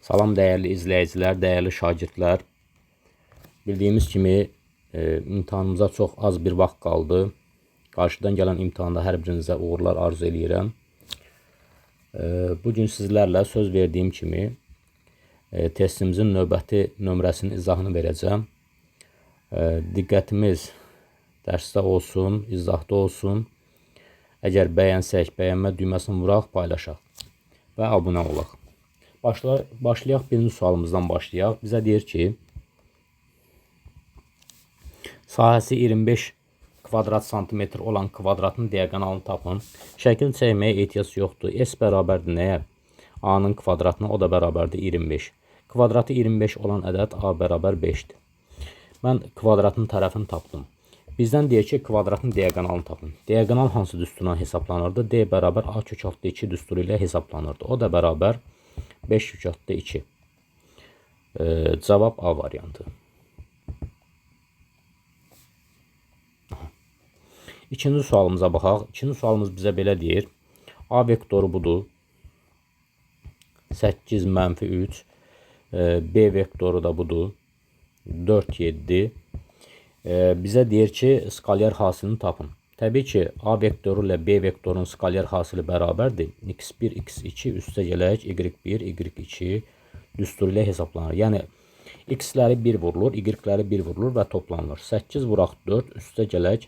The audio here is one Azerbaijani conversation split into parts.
Salam dəyərli izləyicilər, dəyərli şagirdlər. Bildiyimiz kimi imtahanımıza çox az bir vaxt qaldı. Qarşıdan gələn imtahanda hər birinizə uğurlar arzu edirəm. Bugün sizlərlə söz verdiyim kimi testimizin növbəti nömrəsinin izahını verəcəm. Diqqətimiz dərsdə olsun, izahda olsun. Əgər bəyənsək, bəyənmə düyməsini vuraq, paylaşaq və abunə olaq. Başlayaq, birinci sualımızdan başlayaq. Bizə deyir ki, sahəsi 25 kvadrat santimetr olan kvadratın diaqonalını tapın. Şəkil çəkməyə ehtiyac yoxdur. S bərabərdir nəyə? A-nın kvadratına, o da bərabərdir 25. Kvadratı 25 olan ədəd A bərabər 5'dir. Mən kvadratın tərəfini tapdım. Bizdən deyir ki, kvadratın diaqonalını tapın. Diaqonal hansı düsturla hesablanırdı? D bərabər A kök altı 2 düsturu ilə hesablanırdı. O da bərabər 5 kök altı 2. Cavab A variantı. İkinci sualımıza baxaq. İkinci sualımız bizə belə deyir. A vektoru budur. 8 mənfi 3. B vektoru da budur. 4, 7. Bizə deyir ki, skalyar hasilini tapın. Təbii ki, A vektoru ilə B vektorunun skalyar hasili bərabərdir. X1, X2 üstə gələk, Y1, Y2 düsturu ilə hesablanır. Yəni, X-ləri 1 vurulur, Y-ləri 1 vurulur və toplanılır. 8 vuraq 4 üstə gələk,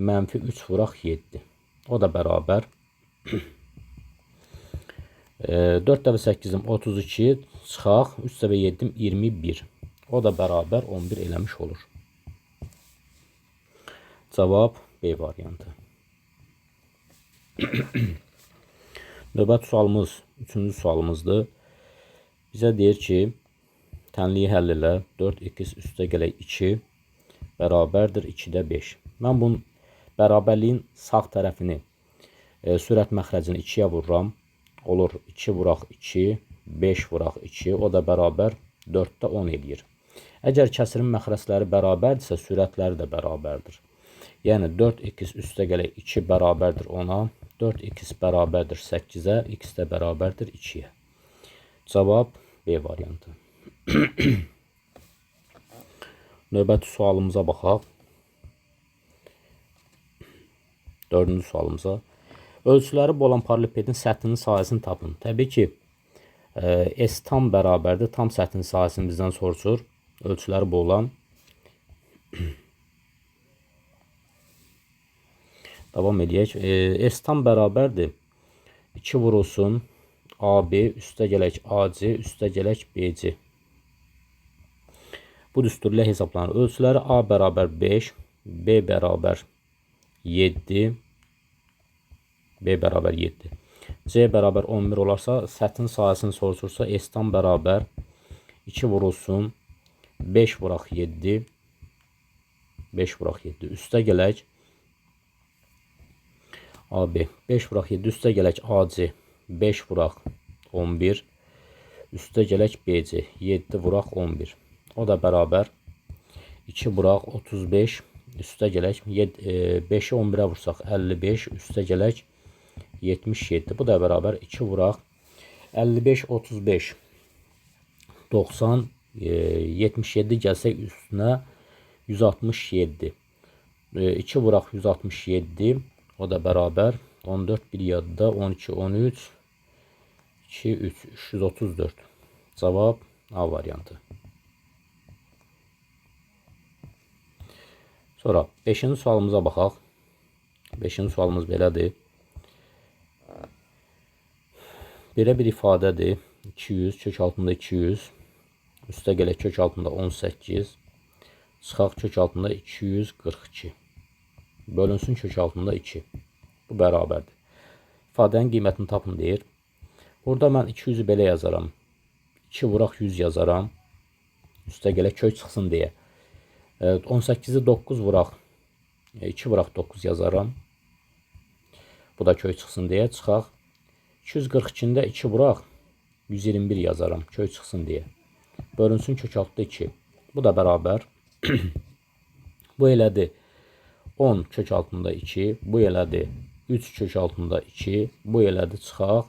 mənfi 3 vuraq 7. O da bərabər. 4 dəfə 8'im 32, çıxaq, 3 dəfə 7'im 21. O da bərabər 11 eləmiş olur. Cavab B variantı. Növbəti sualımız, üçüncü sualımızdır. Bizə deyir ki, tənliyi həll elə 4x üstə gələk 2 bərabərdir 2-də 5. Mən bunun bərabərliyin sağ tərəfini, sürət məxrəcini 2-yə vururam. Olur 2 vuraq 2, 5 vuraq 2, o da bərabər 4-də 10 edir. Əgər kəsirin məxrəcləri bərabərdirsə, sürətləri də bərabərdir. Yəni 4x üstə gələk 2 bərabərdir 10-a, 4x bərabərdir 8-ə, x də bərabərdir 2-yə. Cavab B variantı. Növbəti sualımıza baxaq. Dördüncü sualımıza. Ölçüləri olan paralelipedin səthinin sahəsini tapın. Təbii ki, S tam bərabərdir. Tam səthinin sahəsini bizdən soruşur. Ölçüləri olan. Davam edək. S tam bərabərdir. 2 vurulsun AB üstə gələk AC üstə gələk BC. Bu düstur ilə hesablanır. Ölçüləri A bərabər 5, B bərabər 7, B bərabər 7. C bərabər 11 olarsa, səthin sahəsini soruşursa, S tam bərabər 2 vurulsun 5 vuraq 7, 5 vuraq 7 üstə gələk AB 5 vuraq 7 üstə gələk AC 5 vuraq 11 üstə gələk BC 7 vuraq 11. O da bərabər 2 vuraq 35 üstə gələk 5'i 11'ə vursaq 55 üstə gələk 77. Bu da bərabər 2 vuraq 55 35 90 77 gəlsək üstünə 167. 2 vuraq 167. O da bərabər 14 bir yadda 12 13 2 3 334. Cavab A variantı. Sonra 5-ci sualımıza baxaq. 5-ci sualımız belədir. Belə bir ifadədir. 200 kök altında 200 üstə gələk kök altında 18 çıxaq kök altında 242 bölünsün kök altında 2. Bu bərabərdir. İfadənin qiymətini tapın deyir. Burada mən 200'ü belə yazaram. 2 vuraq 100 yazaram. Üstə gələk kök çıxsın deyə. 18'i 9 vuraq 2 vuraq 9 yazaram. Bu da kök çıxsın deyə çıxaq. 242'də 2 vuraq 121 yazaram. Kök çıxsın deyə. Bölünsün kök altında 2. Bu da bərabər. Bu elədir 10 kök altında 2. Bu elədir 3 kök altında 2. Bu elədir çıxaq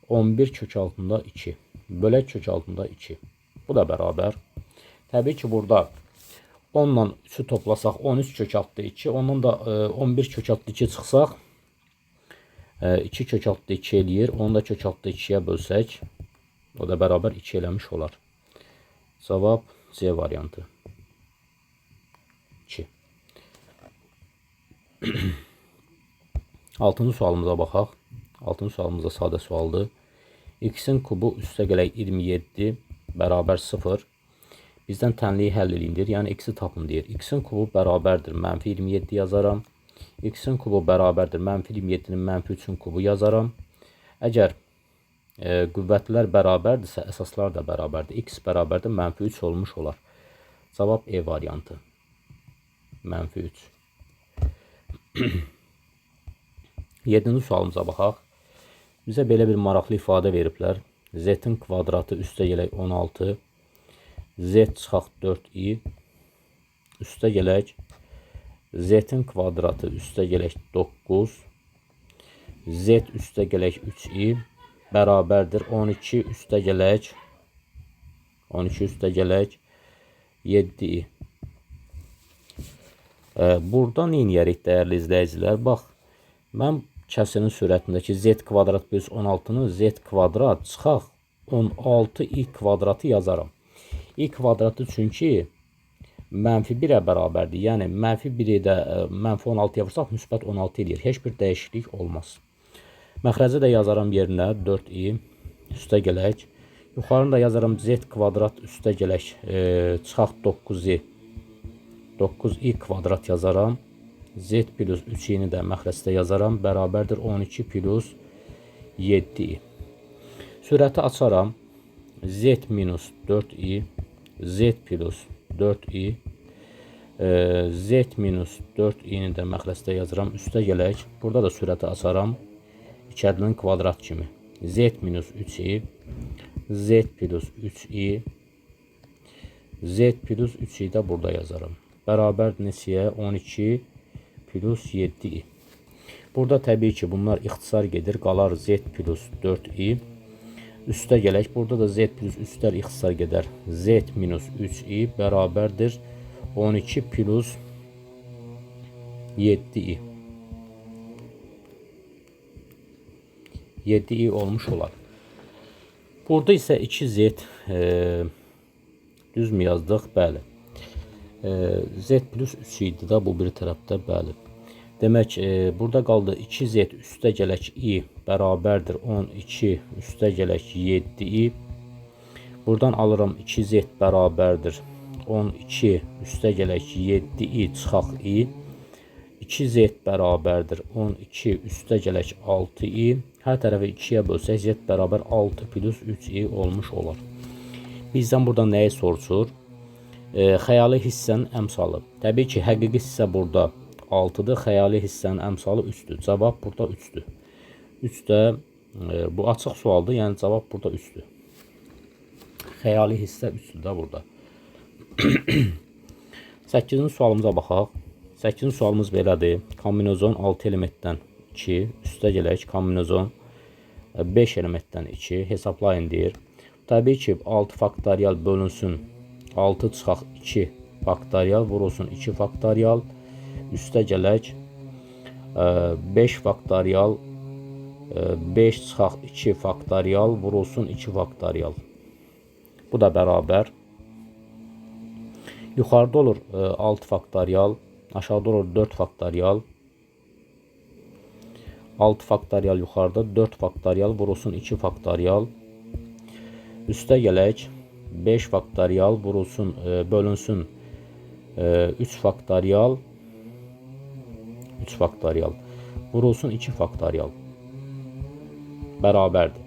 11 kök altında 2. Bölək kök altında 2. Bu da bərabər. Təbii ki, burada 10 ilə 3'ü toplasaq 13 kök altında 2. Ondan da 11 kök altında 2 çıxsaq 2 kök altında 2 eləyir. Onu da kök altında 2'yə bölsək o da bərabər 2 eləmiş olar. Cavab C variantı. 2. 6-cı sualımıza baxaq. 6-cı sualımız da sadə sualdır. X-in kubu üstə gələk 27 bərabər 0. Bizdən tənliyi həll edindir. Yəni X-i tapın deyir. X-in kubu bərabərdir. Mənfi 27 yazaram. X-in kubu bərabərdir. Mənfi 27-nin mənfi 3-ün kubu yazaram. Əgər qüvvətlər bərabərdirsə, əsaslar da bərabərdir. X bərabərdir. Mənfi 3 olmuş olar. Cavab E variantı. Mənfi 3. 7-ci sualımıza baxaq. Bizə belə bir maraqlı ifadə veriblər. Z-in kvadratı üstə gələk 16. Z çıxaq 4i. Üstə gələk. Z-in kvadratı üstə gələk 9. Z üstə gələk 3i. Bərabərdir 12 üstə gələk. 12 üstə gələk 7i. Burada nə edərik dəyərli izləyicilər? Bax, mən kəsirin sürətindəki z kvadrat bölüs 16-nı z kvadrat çıxaq 16i kvadratı yazaram. I kvadratı çünki mənfi 1'ə bərabərdir. Yəni mənfi 1'i də mənfi 16'ya vursaq müsbət 16 edir. Heç bir dəyişiklik olmaz. Məxrəci də yazaram yerinə 4i üstə gələk. Yuxarını da yazaram z kvadrat üstə gələk çıxaq 9i. 9i kvadrat yazaram. Z plus 3i'ni də məxrəcdə yazaram. Bərabərdir 12 plus 7i. Sürəti açaram. Z minus 4i. Z plus 4i. Z minus 4i'ni də məxrəcdə yazaram. Üstə gələk. Burada da sürəti açaram. İkədinin kvadrat kimi. Z minus 3i. Z plus 3i. Z plus 3i də burada yazaram. Bərabər neçəyə? 12 plus 7i. Burada təbii ki, bunlar ixtisar gedir. Qalar z plus 4i. Üstə gələk. Burada da z plus 3'lər ixtisar gedər. Z minus 3i bərabərdir 12 plus 7i. 7i olmuş olar. Burada isə 2z düz mü yazdıq? Bəli. Z plus 3 idi da bu bir tərəfdə, bəli. Demək, burada qaldı 2z üstə gələk i bərabərdir 12 üstə gələk 7i. Buradan alıram 2z bərabərdir 12 üstə gələk 7i çıxaq i. 2z bərabərdir 12 üstə gələk 6i. Hər tərəfi 2'yə bölsək z bərabər 6 plus 3i olmuş olar. Bizdən burada nəyi soruşur? Xəyali hissənin əmsalı. Təbii ki, həqiqi hissə burada 6'dır. Xəyali hissənin əmsalı 3'dür. Cavab burada 3'dür. 3 də bu açıq sualdır. Yəni cavab burada 3'dür. Xəyali hissə 3'dür da burada. 8-ci sualımıza baxaq. 8-ci sualımız belədir. Kombinezon 6 elementdən 2. Üstə gələk. Kombinezon 5 elementdən 2. Hesablayın deyir. Təbii ki, 6 faktorial bölünsün 6 çıxaq 2 faktorial vurulsun 2 faktorial. Üstə gələk 5 faktorial 5 çıxaq 2 faktorial vurulsun 2 faktorial. Bu da bərabər. Yuxarıda olur 6 faktorial, aşağıda olur 4 faktorial. 6 faktorial yuxarıda, 4 faktorial vurulsun 2 faktorial. Üstə gələk 5 faktorial vurulsun bölünsün 3 faktorial. 3 faktorial vurulsun 2 faktorial bərabərdir.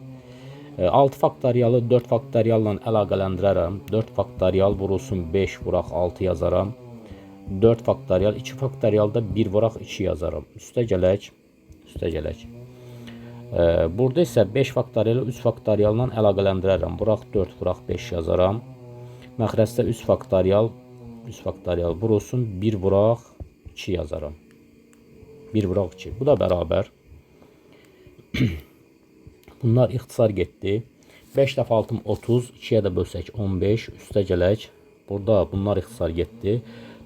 6 faktorialı 4 faktorialla əlaqələndirərəm. 4 faktorial vurulsun 5 vuraq 6 yazaram. 4 faktorial 2 faktorialda 1 vuraq 2 yazaram. Üstə gələk. Burada isə 5 faktorialı 3 faktorialla əlaqələndirərəm. Vuraq 4 vuraq 5 yazaram. Məxrəcdə 3 faktorial vurulsun 1 vuraq 2 yazaram. 1 vuraq 2. Bu da bərabər. Bunlar ixtisar getdi. 5 dəfə 6 30, 2-yə də bölsək 15, üstə gələk. Burada bunlar ixtisar getdi.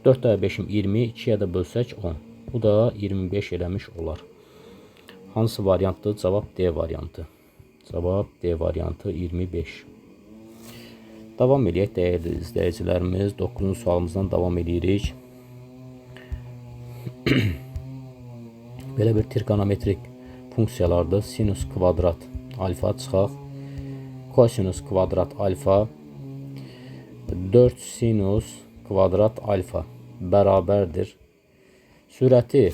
4 dəfə 5-im 20, 2-yə də bölsək 10. Bu da 25 eləmiş olar. Hansı variantdır? Cavab D variantı. Cavab D variantı 25. Davam edək dəyərli izləyicilərimiz. 9-cu sualımızdan davam edirik. Belə bir trigonometrik funksiyalarda sinus kvadrat alfa çıxaq. Kosinus kvadrat alfa 4 sinus kvadrat alfa bərabərdir. Sürəti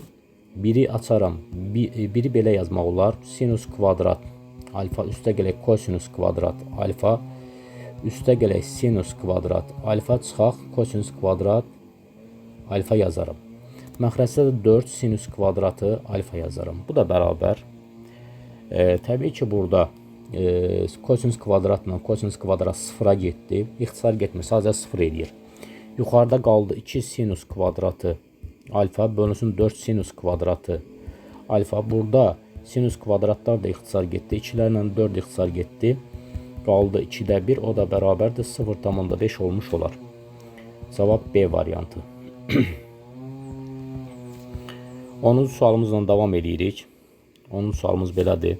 1-i açaram. 1-i belə yazmaq olar. Sinus kvadrat alfa üstə gələk kosinus kvadrat alfa üstə gələk sinus kvadrat alfa çıxaq. Kosinus kvadrat alfa yazaram. Məxrəcdə də 4 sinus kvadratı alfa yazaram. Bu da bərabər. Təbii ki, burada kosinus kvadratla kosinus kvadrat sıfıra getdi. İxtisar getmir, sadəcə sıfır eləyir. Yuxarıda qaldı 2 sinus kvadratı alfa bölünsün 4 sinus kvadratı alfa. Burada sinus kvadratlar da ixtisar getdi. 2-lərlə 4 ixtisar getdi. Qaldı 2-də 1, o da bərabərdir 0,5 olmuş olar. Cavab B variantı. 10-cu sualımızla davam edirik. 10-cu sualımız belədir.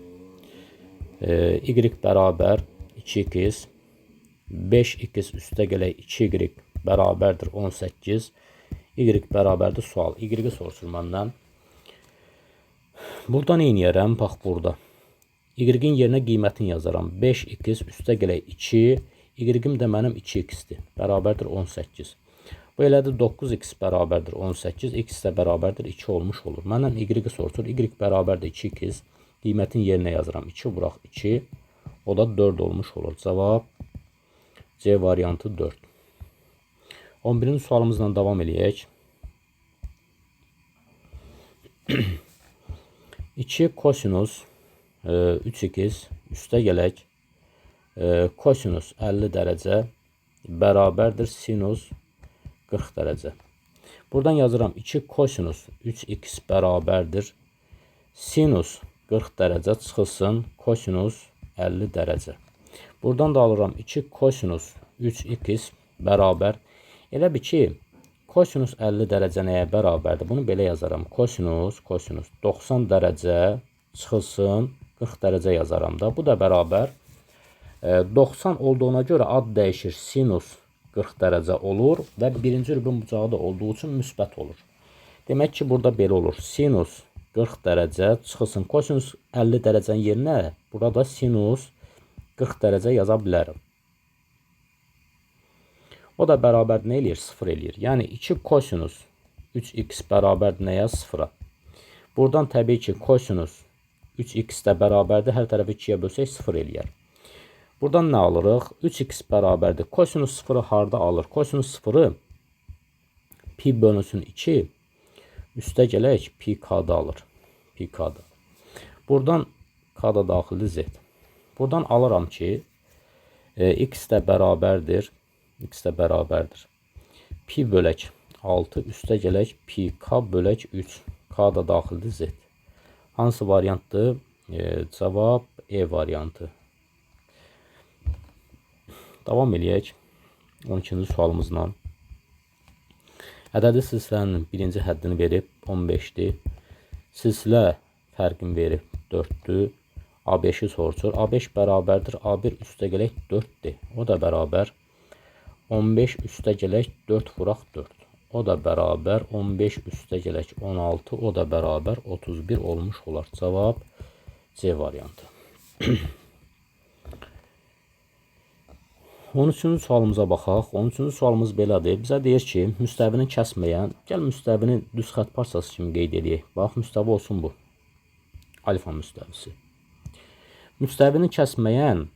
Y bərabər 2x, 5x üstə gələk 2y bərabərdir 18. Y bərabərdir sual. Y-i soruşur məndən. Burada nə edərəm? Bax burada. Y-in yerinə qiymətini yazaram. 5x üstə gələk 2, y-im də mənim 2x-dir. Bərabərdir 18. Bu elədir 9x bərabərdir 18, x də bərabərdir 2 olmuş olur. Məndən y-i soruşur. Y bərabərdir 2x. Qiymətin yerinə yazıram. 2 vuraq 2. O da 4 olmuş olur. Cavab C variantı 4. 11-ci sualımızla davam edək. 2 kosinus 3x üstə gələk kosinus 50 dərəcə bərabərdir sinus 40 dərəcə. Buradan yazıram 2 kosinus 3x bərabərdir sinus 40 dərəcə çıxılsın kosinus 50 dərəcə. Buradan da alıram 2 kosinus 3x bərabər. Elə bir ki, kosinus 50 dərəcə nəyə bərabərdir? Bunu belə yazaram. Kosinus 90 dərəcə çıxılsın 40 dərəcə yazaram da. Bu da bərabər. 90 olduğuna görə ad dəyişir. Sinus 40 dərəcə olur və birinci rübün bucağı da olduğu üçün müsbət olur. Demək ki, burada belə olur. Sinus 40 dərəcə çıxılsın kosinus 50 dərəcənin yerinə burada sinus 40 dərəcə yaza bilərəm. O da bərabər nə eləyir? 0 eləyir. Yəni 2 kosinus 3x bərabər nəyə? 0-a. Buradan təbii ki, kosinus 3x də bərabərdir. Hər tərəfi 2-yə bölsək 0 eləyər. Buradan nə alırıq? 3x bərabərdir. Kosinus 0-ı harda alır? Kosinus 0-ı pi bölünsün 2 üstə gələk pi k-da alır. Pi k-da. Buradan k-da daxildir z. Buradan alıram ki, x də bərabərdir. X də bərabərdir. Pi bölək 6 üstə gələk pi k bölək 3. K-da daxildir z. Hansı variantdır? Cavab E variantı. Davam edək 12-ci sualımızla. Ədədi silsilənin birinci həddini verib 15-dir. Silsilə fərqini verib 4-dür. A5-i soruşur. A5 bərabərdir. A1 üstə gələk 4-dir. O da bərabər. 15 üstə gələk 4 vuraq 4. O da bərabər. 15 üstə gələk 16. O da bərabər. 31 olmuş olar. Cavab C variantı. 13-cü sualımıza baxaq. 13-cü sualımız belədir. Bizə deyir ki, müstəvini kəsməyən, gəl müstəvini düz xətt parçası kimi qeyd edək. Bax, müstəvi olsun bu. Alfa müstəvisi. Müstəvini kəsməyən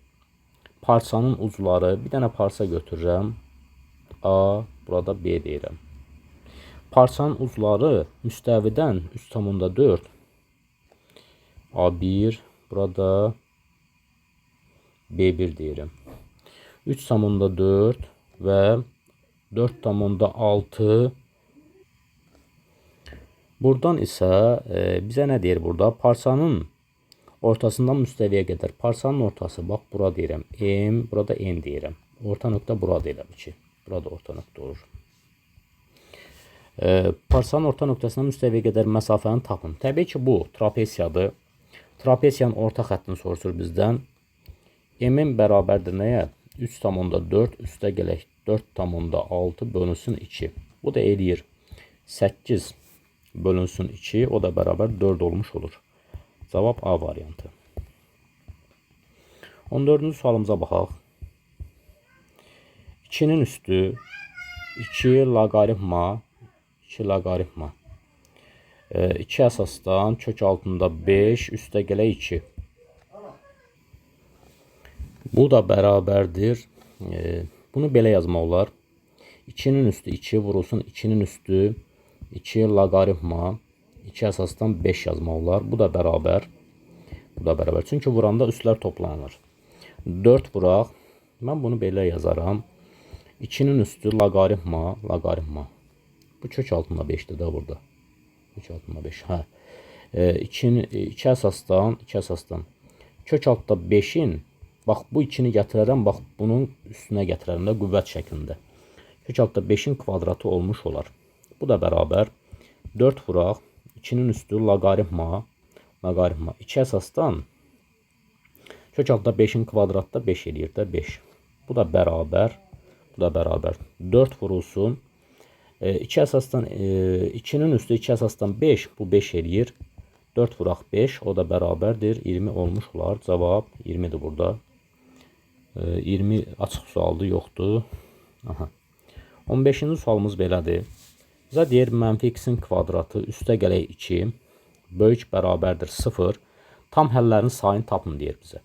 parçanın ucları, bir dənə parça götürürəm. A, burada B deyirəm. Parçanın ucları müstəvidən 3,4. A1, burada B1 deyirəm. 3,4 və 4,6. Buradan isə bizə nə deyir burada? Parçanın ortasından müstəviyə qədər. Parçanın ortası, bax bura deyirəm M, burada N deyirəm. Orta nöqtə burada elə bil ki. Burada orta nöqtə olur. Parçanın orta nöqtəsindən müstəviyə qədər məsafəni tapın. Təbii ki, bu trapesiyadır. Trapesiyanın orta xəttini soruşur bizdən. M-in bərabərdir nəyə? 3,4 üstə gələk 4,6 bölünsün 2. Bu da eləyir 8 bölünsün 2. O da bərabər 4 olmuş olur. Cavab A variantı. 14-cü sualımıza baxaq. 2-nin üstü 2 loqaritma 2 əsasdan kök altında 5 üstə gələk 2. Bu da bərabərdir. Bunu belə yazmaq olar. 2-nin üstü 2 vurulsun 2-nin üstü 2 loqaritma 2 əsasdan 5 yazmaq olar. Bu da bərabər. Bu da bərabər. Çünki vuranda üstlər toplanır. 4 vuraq. Mən bunu belə yazaram. 2-nin üstü loqaritma. Bu kök altında 5'dir də burada. Kök altında 5. Hə. 2 əsasdan kök altında 5'in bax bu 2-ni gətirərəm, bax bunun üstünə gətirərəm də qüvvət şəklində. Kök altında 5'in kvadratı olmuş olar. Bu da bərabər 4 vuraq. 2'nin üstü loqaritma 2 əsasdan kök altında 5'in kvadratda 5 eləyir də 5. Bu da bərabər 4 vurulsun. 2 əsasdan 2'nin üstü 2 əsasdan 5 bu 5 eləyir. 4 vuraq 5 o da bərabərdir 20 olmuş olar. Cavab 20'dir burada. 20 açıq sualdır, yoxdur. Aha. 15-ci sualımız belədir. Bizə deyir mənfi x-in kvadratı üstə gələk 2 böyük bərabərdir 0. Tam həllərin sayını tapın deyir bizə.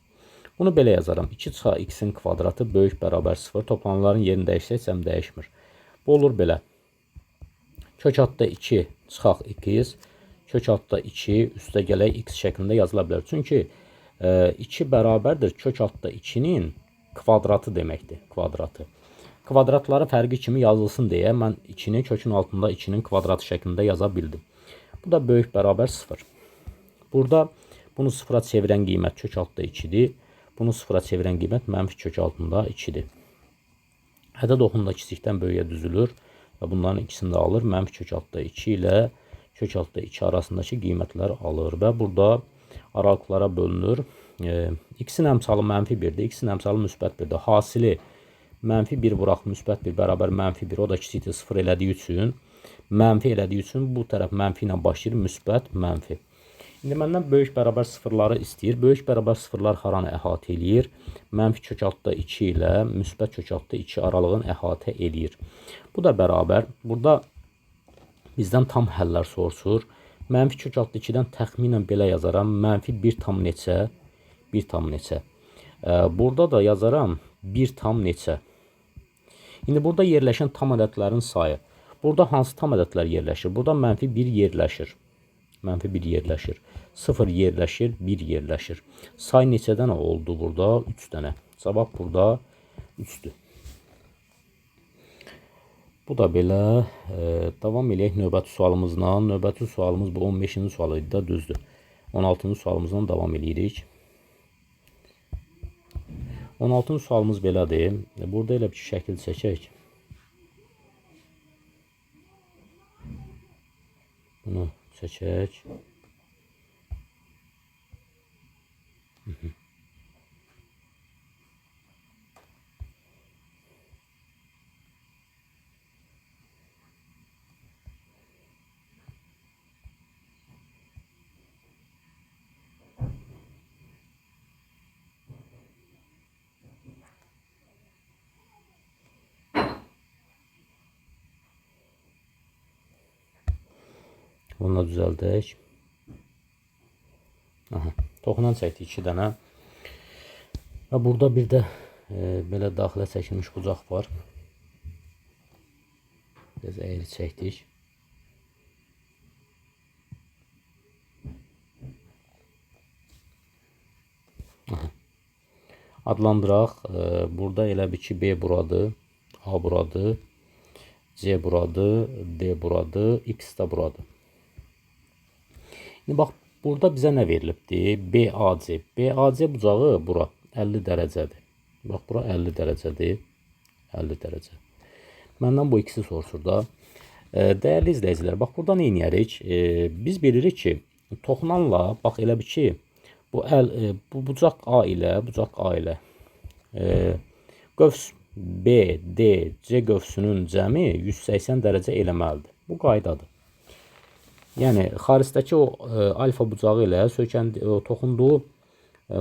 Bunu belə yazaram. 2 çıxı x-in kvadratı böyük bərabər 0. Toplananların yerini dəyişsəksəm dəyişmir. Bu olur belə. Kök altda 2 çıxaq x. Kök altda 2 üstə gələk x şəklində yazıla bilər. Çünki 2 bərabərdir kök altda 2'nin kvadratı deməkdir. Kvadratları fərqi kimi yazılsın deyə mən 2'ni kökün altında 2'nin kvadratı şəklində yaza bildim. Bu da böyük bərabər 0. Burada bunu 0'a çevirən qiymət kök altda 2'dir. Bunu 0'a çevirən qiymət mənfi kök altında 2'dir. Ədəd oxunda kiçikdən böyüyə düzülür və bunların ikisini də alır. Mənfi kök altda 2 ilə kök altda 2 arasındakı qiymətlər alır və burada aralıqlara bölünür. X-in əmsalı mənfi 1'dir. X-in əmsalı müsbət 1'dir. Hasili mənfi 1 vuraq müsbət 1 bərabər mənfi 1. O da kiçikdir 0 elədiyi üçün. Mənfi elədiyi üçün bu tərəf mənfi ilə başlayır. Müsbət mənfi. İndi məndən böyük bərabər sıfırları istəyir. Böyük bərabər sıfırlar haranı əhatə eləyir? Mənfi kök altda 2 ilə müsbət kök altda 2 aralığını əhatə eləyir. Bu da bərabər. Burada bizdən tam həllər soruşur. Mənfi kök altda 2'dən təxminən belə yazaram. Mənfi 1 tam neçə? 1 tam neçə? Burada da yazaram 1 tam neçə? İndi burada yerləşən tam ədədlərin sayı. Burada hansı tam ədədlər yerləşir? Burada mənfi 1 yerləşir. Mənfi 1 yerləşir. 0 yerləşir, 1 yerləşir. Say neçədən oldu burada? 3 dənə. Cavab burada 3'dür. Bu da belə. Davam eləyək növbəti sualımızla. Növbəti sualımız bu 15-ci sual idi da, düzdür. 16-cı sualımızdan davam eləyirik. 16-cı sualımız belədir. Burada elə bir şəkil çəkək. Bunu çəkək. Bunu da düzəldək. Toxunan çəkdik 2 dənə. Və burada bir də belə daxilə çəkilmiş bucaq var. Biraz əyri çəkdik. Adlandıraq. Burada elə bir ki B buradır, A buradır, C buradır, D buradır, X də buradır. İndi bax, Burada bizə nə verilibdir? BAC. BAC bucağı bura 50 dərəcədir. Bax, bura 50 dərəcədir. 50 dərəcə. Məndən bu ikisi soruşur da. Dəyərli izləyicilər, bax, burada nə edirik? Biz bilirik ki, toxunanla, bax, elə bir ki, bu bucaq A ilə qövs BDC qövsünün cəmi 180 dərəcə eləməlidir. Bu qaydadır. Yəni, xaricdəki o alfa bucağı ilə toxunduğu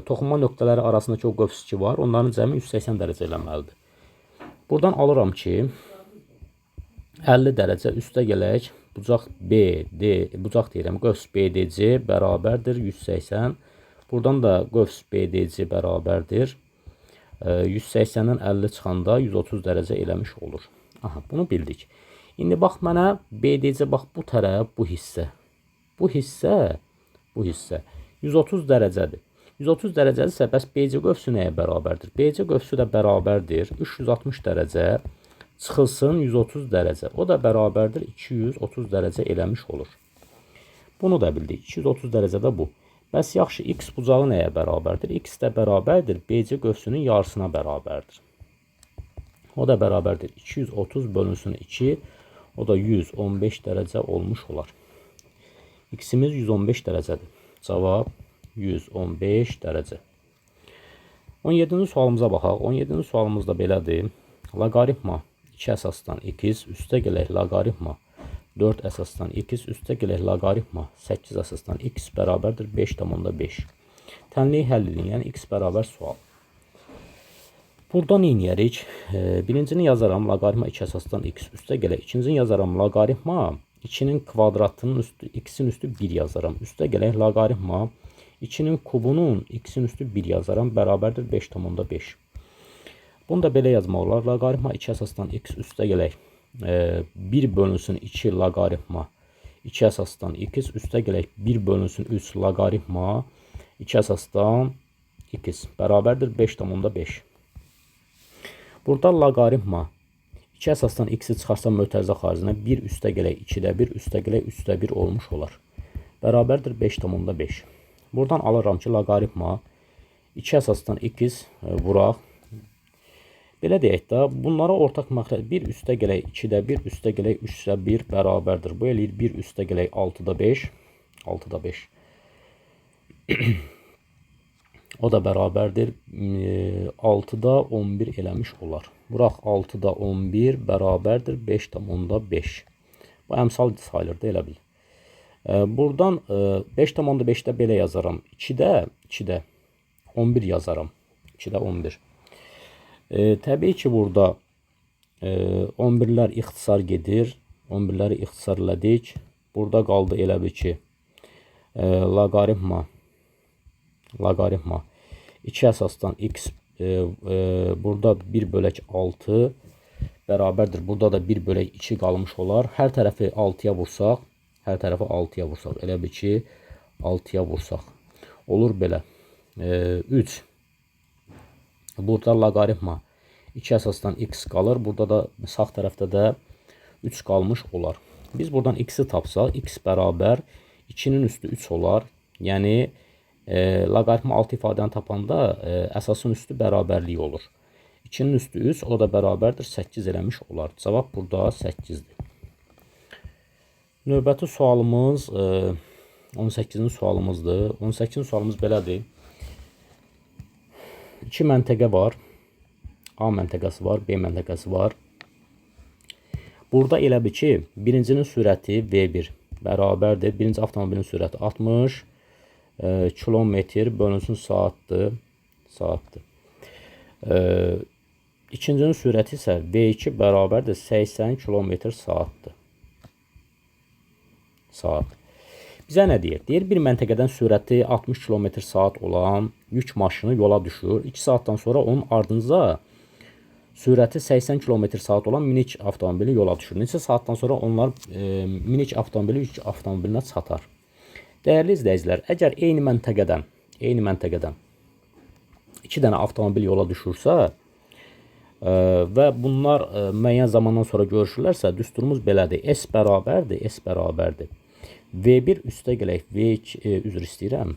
toxunma nöqtələri arasındakı o qövs ki var, onların cəmi 180 dərəcə eləməlidir. Buradan alıram ki, 50 dərəcə üstə gələk, bucaq qövs BDC bərabərdir 180. Buradan da qövs BDC bərabərdir 180-dən 50 çıxanda 130 dərəcə eləmiş olur. Aha, bunu bildik. İndi bax, mənə BDC, bax, bu tərəf, bu hissə 130 dərəcədir. 130 dərəcədirsə, bəs BC qövsü nəyə bərabərdir? BC qövsü də bərabərdir 360 dərəcə çıxılsın 130 dərəcə. O da bərabərdir 230 dərəcə eləmiş olur. Bunu da bildik. 230 dərəcə də bu. Bəs yaxşı, x bucağı nəyə bərabərdir? X də bərabərdir BC qövsünün yarısına bərabərdir. O da bərabərdir 230 bölünsün 2. O da 115 dərəcə olmuş olar. X'imiz 115 dərəcədir. Cavab 115 dərəcə. 17-ci sualımıza baxaq. 17-ci sualımız da belədir. Loqaritma 2 əsasdan x üstə gələk loqaritma 4 əsasdan x üstə gələk loqaritma 8 əsasdan x bərabərdir 5,5. Tənliyi həll edin, yəni x bərabər sual. Buradan neyləyirik? Birincini yazaram loqaritma 2 əsasdan x üstə gələk. İkincini yazaram loqaritma 2-nin kvadratının üstü x-in üstü 1 yazaram. Üstə gələk loqaritma 2-nin kubunun x-in üstü 1 yazaram bərabərdir 5,5. Bunu da belə yazmaq olar. Loqaritma 2 əsasdan x üstə gələk 1 bölünsün 2 loqaritma 2 əsasdan x üstə gələk 1 bölünsün 3 loqaritma 2 əsasdan x bərabərdir 5,5. Burada loqaritma 2 əsasdan x-i çıxarsam mötərizə xaricinə 1 üstə gələk 2-də 1 üstə gələk 3-də 1 olmuş olar. Bərabərdir 5,5. Buradan alıram ki, loqaritma 2 əsasdan x vuraq. Belə deyək də, bunlara ortaq məxrəc 1 üstə gələk 2-də 1 üstə gələk 3-də 1 bərabərdir. Bu eləyir 1 üstə gələk 6-da 5. 6-da 5. O da bərabərdir 6-da 11 eləmiş olar. Vuraq 6-da 11 bərabərdir 5,5. Bu əmsal sayılır da elə bil. Buradan 5,5-də belə yazaram. 2-də 11 yazaram. 2-də 11. Təbii ki, burada 11'lər ixtisar gedir. 11'ləri ixtisar elədik. Burada qaldı elə bir ki, loqaritma 2 əsasdan x burada 1 bölək 6 bərabərdir. Burada da 1 bölək 2 qalmış olar. Hər tərəfi 6-ya vursaq, elə bir ki, 6-ya vursaq. Olur belə. 3. Burada loqaritma 2 əsasdan x qalır. Burada da sağ tərəfdə də 3 qalmış olar. Biz buradan x-i tapsaq, x bərabər 2-nin üstü 3 olar. Yəni, loqaritma 6 ifadəni tapanda əsasın üstü bərabərliyi olur. 2-nin üstü 3, o da bərabərdir 8 eləmiş olar. Cavab burada 8-dir. Növbəti sualımız 18-ci sualımızdır. 18-ci sualımız belədir. 2 məntəqə var. A məntəqəsi var, B məntəqəsi var. Burada elə bir ki, birincinin sürəti V1 bərabərdir. Birinci avtomobilin sürəti 60 kilometr bölünsün saatdır. İkincinin sürəti isə V2 bərabərdir 80 kilometr saatdır. Bizə nə deyir? Deyir, bir məntəqədən sürəti 60 km saat olan yük maşını yola düşür. 2 saatdan sonra onun ardınca sürəti 80 km saat olan minik avtomobili yola düşür. Neçə saatdan sonra onlar minik avtomobili yük avtomobilinə çatar. Dəyərli izləyicilər, əgər eyni məntəqədən 2 dənə avtomobil yola düşürsə və bunlar müəyyən zamandan sonra görüşürlərsə, düsturumuz belədir. S bərabərdir. V1 üstə gələk V2 üzr istəyirəm.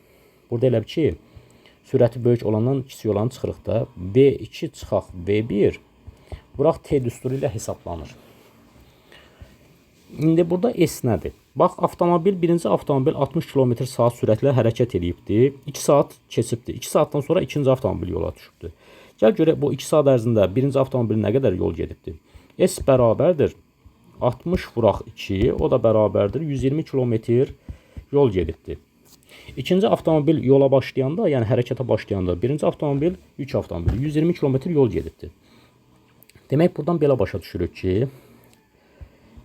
Burada elə ki, sürəti böyük olandan kiçik olanı çıxırıq da. V2 çıxaq V1 vuraq T düsturu ilə hesablanır. İndi burada S nədir? Bax, birinci avtomobil 60 km/saat sürətlə hərəkət edibdir. 2 saat keçibdir. 2 saatdan sonra ikinci avtomobil yola düşübdür. Gəl görək bu 2 saat ərzində birinci avtomobil nə qədər yol gedibdir? S bərabərdir 60 vuraq 2, o da bərabərdir 120 km yol gedibdir. İkinci avtomobil yola başlayanda, yəni hərəkətə başlayanda birinci avtomobil, yük avtomobili 120 km yol gedibdir. Demək, buradan belə başa düşürük ki,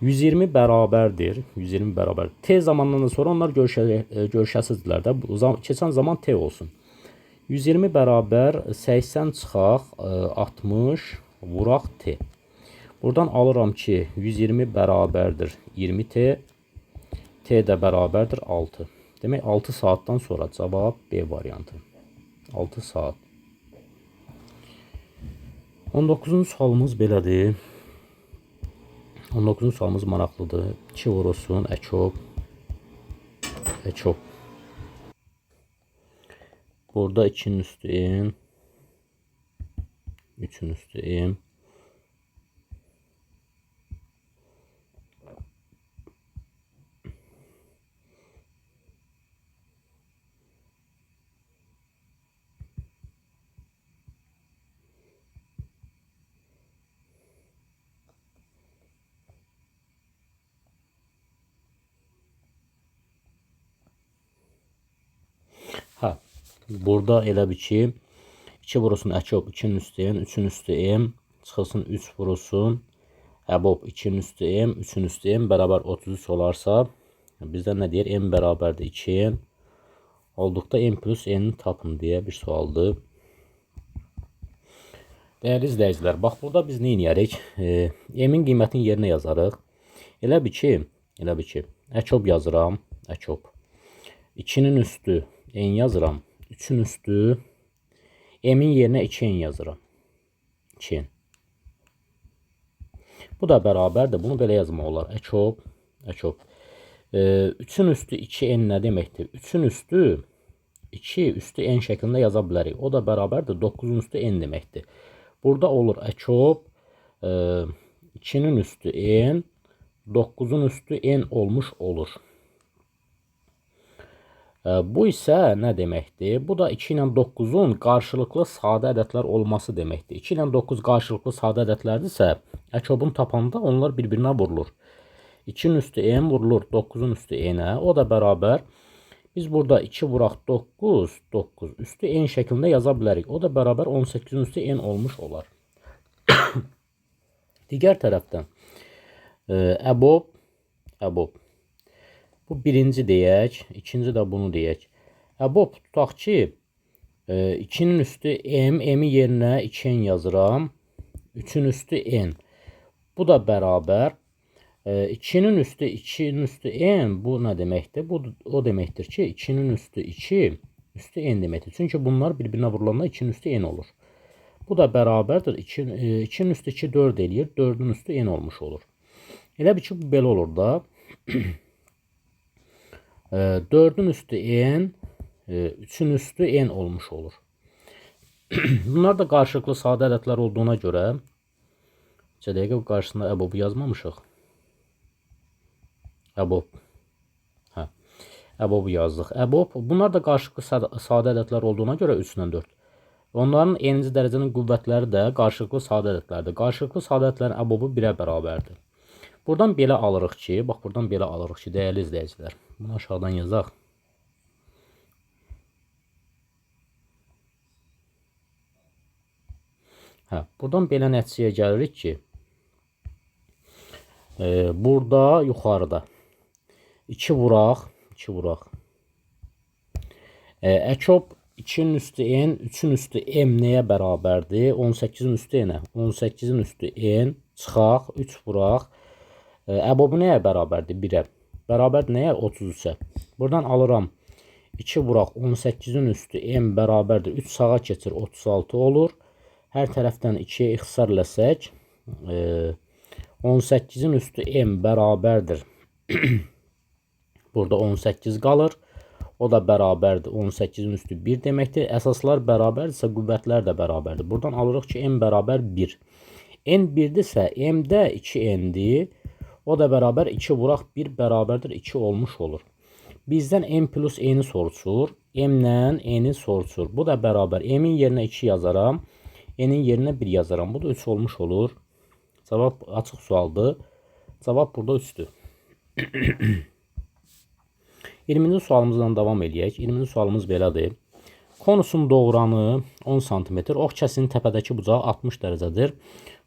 120 bərabərdir. 120 bərabər. T zamandan sonra onlar görüşəsizdirlər də. Keçən zaman T olsun. 120 bərabər 80 çıxaq 60 vuraq T. Buradan alıram ki, 120 bərabərdir 20T. T də bərabərdir 6. Demək, 6 saatdan sonra cavab B variantı. 6 saat. 19-cu sualımız belədir. 19-cu sualımız maraqlıdır. 2 vurulsun, əkop. Burada 2-nin üstü n, 3-ün üstü m. Burada elə bir ki, 2 vurulsun əkop 2-nin üstü n, 3-ün üstü m, çıxılsın 3 vurulsun əbob 2-nin üstü m, 3-ün üstü m bərabər 33 olarsa, bizdən nə deyir? M bərabərdir 2n. Olduqda m plus n-ni tapın deyə bir sualdır. Dəyərli izləyicilər, bax burada biz nə edərik? M-in qiymətini yerinə yazarıq. Elə bir ki, əkop yazıram, əkop. 2-nin üstü n yazıram. 3-ün üstü m-in yerinə 2n yazıram. 2n. Bu da bərabərdir. Bunu belə yazmaq olar. Əkop. 3-ün üstü 2n nə deməkdir? 3-ün üstü 2 üstü n şəklində yaza bilərik. O da bərabərdir 9-un üstü n deməkdir. Burada olur əkop 2-nin üstü n, 9-un üstü n olmuş olur. Bu isə nə deməkdir? Bu da 2 ilə 9-un qarşılıqlı sadə ədədlər olması deməkdir. 2 ilə 9 qarşılıqlı sadə ədədlərdirsə, əkobun tapanda onlar bir-birinə vurulur. 2-nin üstü n vurulur 9-un üstü n-ə. O da bərabər. Biz burada 2 vuraq 9, 9 üstü n şəklində yaza bilərik. O da bərabər 18-in üstü n olmuş olar. Digər tərəfdən əbob. Bu birinci deyək, ikinci də bunu deyək. Əbob tutaq ki, 2-nin üstü m, m-in yerinə 2n yazıram. 3-ün üstü n. Bu da bərabər. 2-nin üstü n, bu nə deməkdir? Bu o deməkdir ki, 2-nin üstü 2, üstü n deməkdir. Çünki bunlar bir-birinə vurulanda 2-nin üstü n olur. Bu da bərabərdir. 2-nin üstü 2, 4 eləyir. 4-ün üstü n olmuş olur. Elə bir ki, bu belə olur da. 4-ün üstü n, 3-ün üstü n olmuş olur. Bunlar da qarşılıqlı sadə ədədlər olduğuna görə dəqiqə qarşısında əbobu yazmamışıq. Əbobu yazdıq. Bunlar da qarşılıqlı sadə ədədlər olduğuna görə 3 ilə 4. Onların n-ci dərəcənin qüvvətləri də qarşılıqlı sadə ədədlərdir. Qarşılıqlı sadə ədədlərin əbobu 1-ə bərabərdir. Buradan belə alırıq ki, dəyərli izləyicilər. Bunu aşağıdan yazaq. Buradan belə nəticəyə gəlirik ki, burada yuxarıda 2 vuraq. Əkop 2-nin üstü n, 3-ün üstü m nəyə bərabərdir? 18-in üstü n-ə. 18-in üstü n çıxaq, 3 vuraq. Əbobu nəyə bərabərdir? 1-ə. Bərabərdir nəyə? 33-ə. Buradan alıram 2 vuraq 18-in üstü m bərabərdir. 3 sağa keçir 36 olur. Hər tərəfdən 2-yə ixtisar eləsək 18-in üstü m bərabərdir Burada 18 qalır. O da bərabərdir. 18-in üstü 1 deməkdir. Əsaslar bərabərdirsə, qüvvətlər də bərabərdir. Buradan alırıq ki, n bərabər 1. N 1-dirsə, m də 2n-dir. O da bərabər 2 vuraq 1 bərabərdir 2 olmuş olur. Bizdən m plus n-i soruşur. M-lə n-i soruşur. Bu da bərabər. M-in yerinə 2 yazaram. N-in yerinə 1 yazaram. Bu da 3 olmuş olur. Cavab açıq sualdır. Cavab burada 3-dür. 20-ci sualımızdan davam edək. 20-ci sualımız belədir. Konusun doğranı 10 cm, ox kəsinin təpədəki bucağı 60 dərəcədir.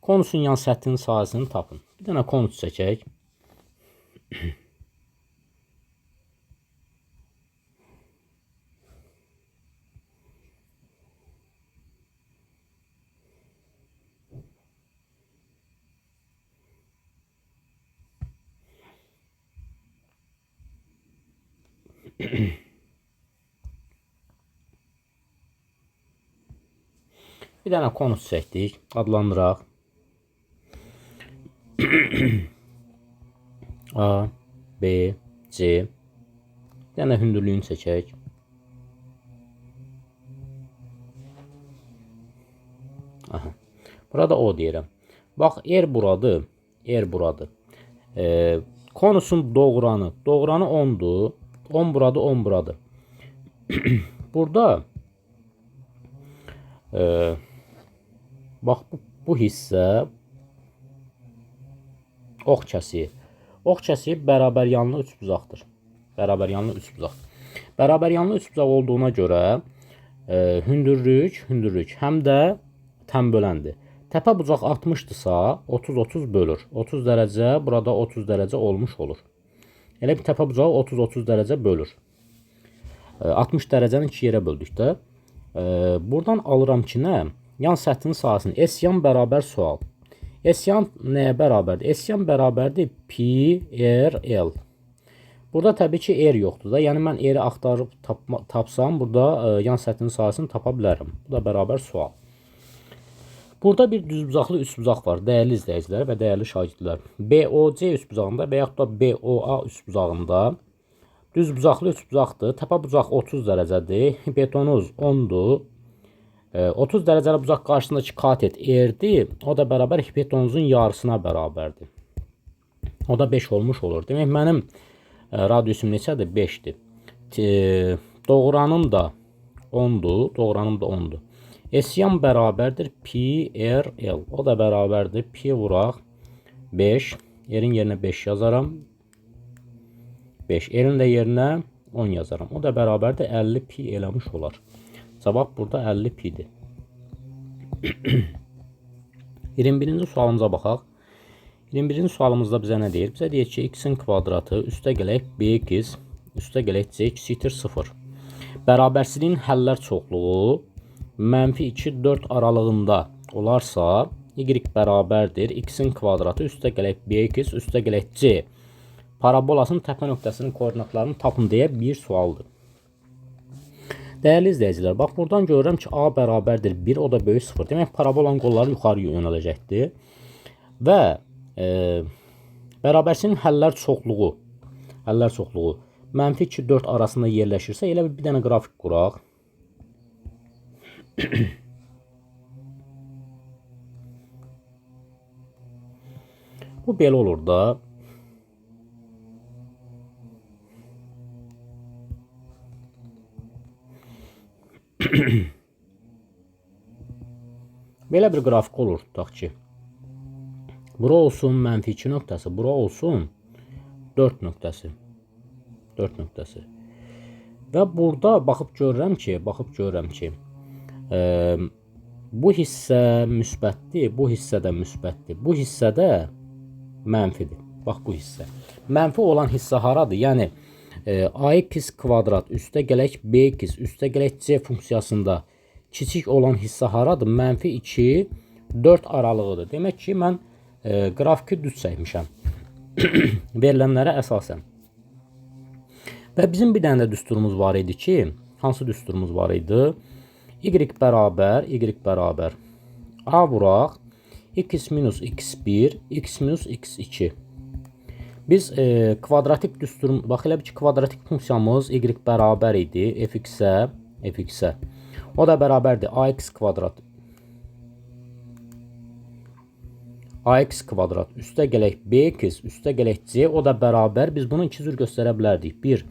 Konusun yan səthinin sahəsini tapın. Bir dənə konus çəkək. Bir dənə konus çəkdik. Adlandıraq. A, B, C. Bir dənə hündürlüyünü çəkək. Aha. Burada O deyirəm. Bax, R buradır. R buradır. Konusun doğranı. Doğranı 10'dur. 10 buradır, 10 buradır. Burada bax, bu hissə ox kəsiyi. Ox kəsiyi bərabər yanlı üçbucaqdır. Bərabər yanlı üçbucaq. Bərabər yanlı üçbucaq olduğuna görə hündürlük həm də tənböləndir. Təpə bucaq 60-dırsa 30-30 bölür. 30 dərəcə, burada 30 dərəcə olmuş olur. Elə bir təpə bucağı 30-30 dərəcə bölür. 60 dərəcəni 2 yerə böldükdə. Buradan alıram ki, nə? Yan səthinin sahəsini. S-yan bərabər sual. S-yan nəyə bərabərdir? S-yan bərabərdir pi r l. Burada təbii ki, r yoxdur da. Yəni, mən r-i axtarıb tapsam, burada yan səthinin sahəsini tapa bilərəm. Bu da bərabər sual. Burada bir düzbucaqlı üçbucaq var, dəyərli izləyicilər və dəyərli şagirdlər. BOC üçbucağında və yaxud da BOA üçbucağında düzbucaqlı üçbucaqdır. Təpə bucaq 30 dərəcədir, hipotenuz 10'dur. 30 dərəcəli bucaq qarşısındakı katet R-dir. O da bərabər hipotenuzun yarısına bərabərdir. O da 5 olmuş olur. Demək, mənim radiusum neçədir? 5'dir. Doğranım da 10'dur. Doğranım da 10'dur. S-yan bərabərdir pi r l. O da bərabərdir pi vuraq 5. R-in yerinə 5 yazaram. 5. R-in də yerinə 10 yazaram. O da bərabərdir 50 pi eləmiş olar. Cavab burada 50 pi'dir. 21-ci sualımıza baxaq. 21-ci sualımızda bizə nə deyir? Bizə deyir ki, x-in kvadratı üstə gələk bx üstə gələk c kiçikdir 0. Bərabərsizliyin həllər çoxluğu -2, 4 aralığında olarsa y bərabərdir x-in kvadratı üstə gələk bx üstə gələk c parabolasının təpə nöqtəsinin koordinatlarını tapın deyə bir sualdır. Dəyərli izləyicilər, bax, buradan görürəm ki, a bərabərdir 1, o da böyük 0. Demək, parabolanın qolları yuxarı yönələcəkdir. Və bərabərsizliyin həllər çoxluğu -2, 4 arasında yerləşirsə, elə bir dənə qrafik quraq. Bu belə olur da. Belə bir qrafik olur, tutaq ki. Bura olsun -2 nöqtəsi, bura olsun 4 nöqtəsi. 4 nöqtəsi. Və burada baxıb görürəm ki, bu hissə müsbətdir, bu hissə də müsbətdir. Bu hissə də mənfidir. Bax, bu hissə. Mənfi olan hissə haradır? Yəni, ax kvadrat üstə gələk bx üstə gələk c funksiyasında kiçik olan hissə haradır? -2, 4 aralığıdır. Demək ki, mən qrafiki düz çəkmişəm. Verilənlərə əsasən. Və bizim bir dənə də düsturumuz var idi ki, hansı düsturumuz var idi? Y bərabər a vuraq x minus x1, x minus x2. Biz kvadratik düstur, bax elə bir ki, kvadratik funksiyamız y bərabər idi f(x)-ə. O da bərabərdir ax kvadrat. Ax kvadrat üstə gələk bx üstə gələk c, o da bərabər. Biz bunu iki cür göstərə bilərdik. 1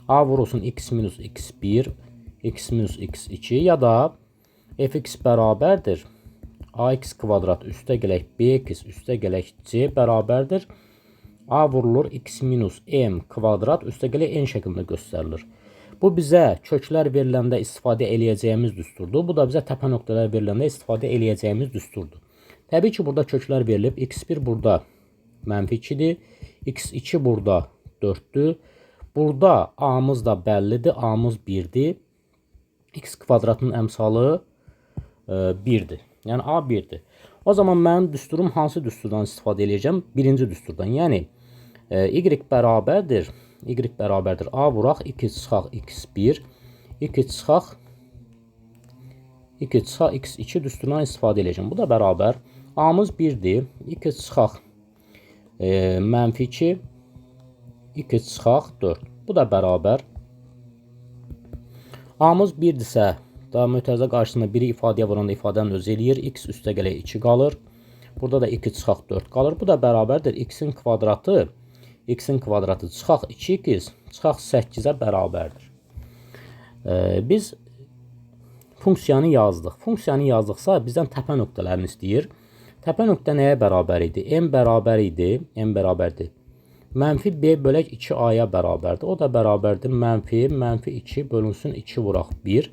a vurulsun x minus x1 x minus x2 ya da fx bərabərdir ax kvadrat üstə gələk bx üstə gələk c bərabərdir a vurulur x minus m kvadrat üstə gələk n şəklində göstərilir. Bu bizə köklər veriləndə istifadə eləyəcəyimiz düsturdur. Bu da bizə təpə nöqtələr veriləndə istifadə eləyəcəyimiz düsturdur. Təbii ki, burada köklər verilib. X1 burada -2-dir. X2 burada 4-dür. Burada a-mız da bəllidir. A-mız 1-dir. X kvadratının əmsalı 1-dir. Yəni a 1-dir. O zaman mənim düsturum hansı düsturdan istifadə edəcəm? Birinci düsturdan. Yəni y bərabərdir a vuraq 2 çıxaq x1 2 çıxaq x2 düsturundan istifadə edəcəm. Bu da bərabər a-mız 1-dir. 2 çıxaq -2 2 çıxaq 4. Bu da bərabər a-mız 1-dirsə daha mötərizə qarşısında 1-i ifadəyə vuranda ifadənin özü eləyir. X üstə gələk 2 qalır. Burada da 2 çıxaq 4 qalır. Bu da bərabərdir x-in kvadratı çıxaq 2x çıxaq 8-ə bərabərdir. Biz funksiyanı yazdıq. Funksiyanı yazdıqsa bizdən təpə nöqtələrini istəyir. Təpə nöqtə nəyə bərabər idi? M bərabərdir. -b bölək 2a-ya bərabərdir. O da bərabərdir -2 bölünsün 2 vuraq 1.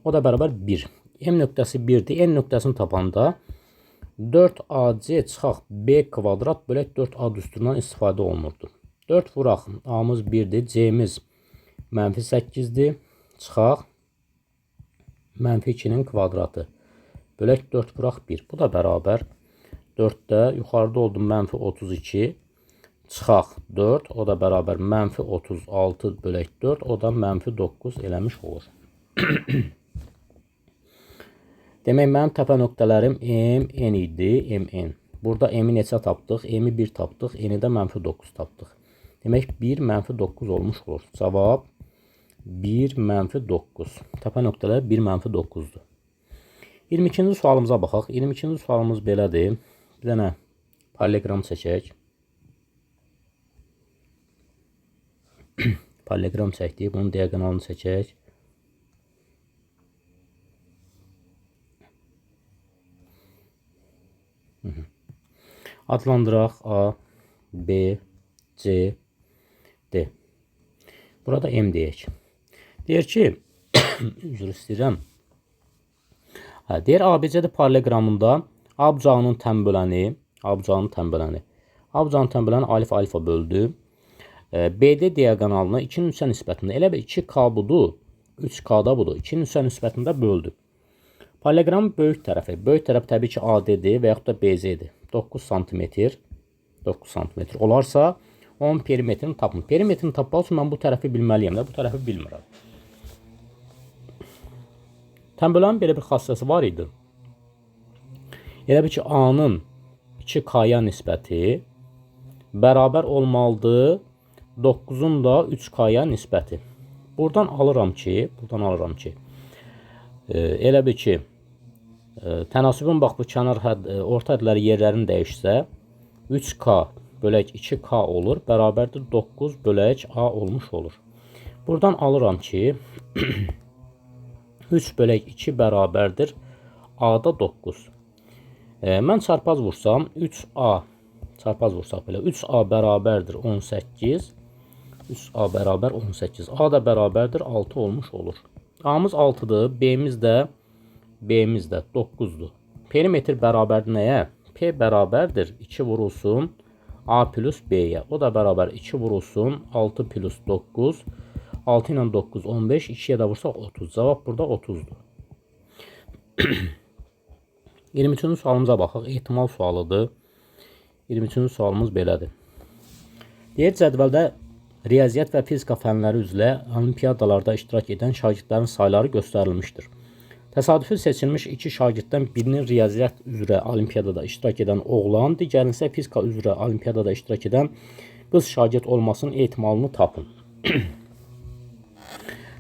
O da bərabər 1. M nöqtəsi 1-dir. N nöqtəsini tapanda 4ac çıxaq b kvadrat bölək 4a düsturundan istifadə olunurdu. 4 vuraq a-mız 1-dir. C-miz -8-dir. Çıxaq -2-nin kvadratı bölək 4 vuraq 1. Bu da bərabər 4-də yuxarıda oldu -32 çıxaq 4. O da bərabər -36 bölək 4. O da -9 eləmiş olur. Demək, mənim təpə nöqtələrim M, N idi, MN. Burada M-i neçə tapdıq? M-i 1 tapdıq, N-i də -9 tapdıq. Demək, 1 -9 olmuş olur. Cavab 1 -9. Təpə nöqtələr 1 -9-dur. 22-ci sualımıza baxaq. 22-ci sualımız belədir. Bir dənə parallelogram çəkək. Parallelogram çəkdik. Bunun diagonalını çəkək. Adlandıraq A, B, C, D. Burada M deyək. Deyir ki, üzr istəyirəm. Deyir ABC-də paralleloqramında A bucağının tənböləni alfa böldü. BD diagonalına 2-nin üsə nisbətində elə bir 2K budur, 3K-da budur. 2-nin üsə nisbətində böldü. Paralleloqramın böyük tərəf təbii ki AD-dir və yaxud da BZ-dir. 9 sm olarsa onun perimetrini tapın. Perimetrini tapmaq üçün mən bu tərəfi bilməliyəm də, bu tərəfi bilmirəm. Tənbölənin belə bir xassəsi var idi. Elə bir ki A-nın 2K-ya nisbəti bərabər olmalıdır 9-un da 3K-ya nisbəti. Buradan alıram ki, elə bir ki tənasübün bax bu kənar orta hədləri yerlərini dəyişsə 3K bölək 2K olur, bərabərdir 9 bölək A olmuş olur. Buradan alıram ki 3 bölək 2 bərabərdir A-da 9. Mən çarpaz vursam 3A belə 3A bərabərdir 18. 3A bərabər 18. A da bərabərdir 6 olmuş olur. A-mız 6-dır, B-miz də 9-dur. Perimetr bərabərdir nəyə? P bərabərdir 2 vurulsun A plus B-yə. O da bərabər 2 vurulsun 6 plus 9. 6 ilə 9 15. 2-yə də vursaq 30. Cavab burada 30-dur. 23-cü sualımıza baxaq. Ehtimal sualıdır. 23-cü sualımız belədir. Deyir cədvəldə riyaziyyat və fizika fənləri üzrə olimpiyadalarda iştirak edən şagirdlərin sayları göstərilmişdir. Təsadüfi seçilmiş 2 şagirddən birinin riyaziyyat üzrə olimpiyadada iştirak edən oğlan, digərinin isə fizika üzrə olimpiyadada iştirak edən qız şagird olmasının ehtimalını tapın.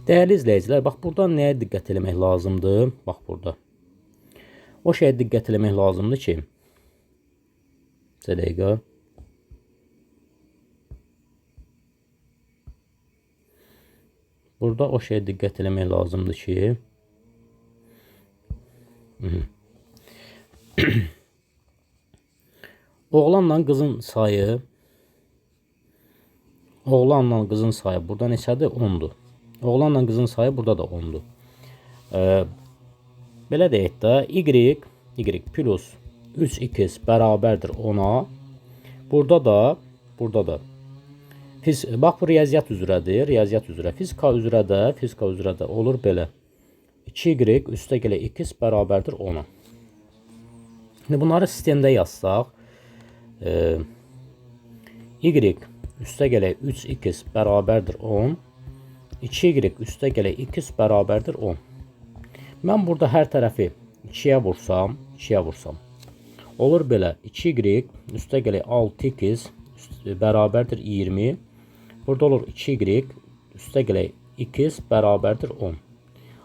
Değerli izləyicilər, bax burada nəyə diqqət eləmək lazımdır? Bax burada. O şeyə diqqət eləmək lazımdır ki, bir dəqiqə. Burada o şeyə diqqət eləmək lazımdır ki, oğlanla qızın sayı burada neçədir? 10'dur. Oğlanla qızın sayı burada da 10'dur. Belə deyək də, y plus 3x bərabərdir 10'a. Burada da bax bu riyaziyyat üzrədir, fizika üzrə də olur belə. 2y üstə gələ x bərabərdir 10'a. Şimdi bunları sistemdə yazsaq, y üstə gələk 3x bərabərdir 10, 2y üstə gələk x bərabərdir 10. Mən burada hər tərəfi 2'yə vursam, olur belə 2y üstə gələk 6x bərabərdir 20. Burada olur 2y üstə gələk x bərabərdir 10.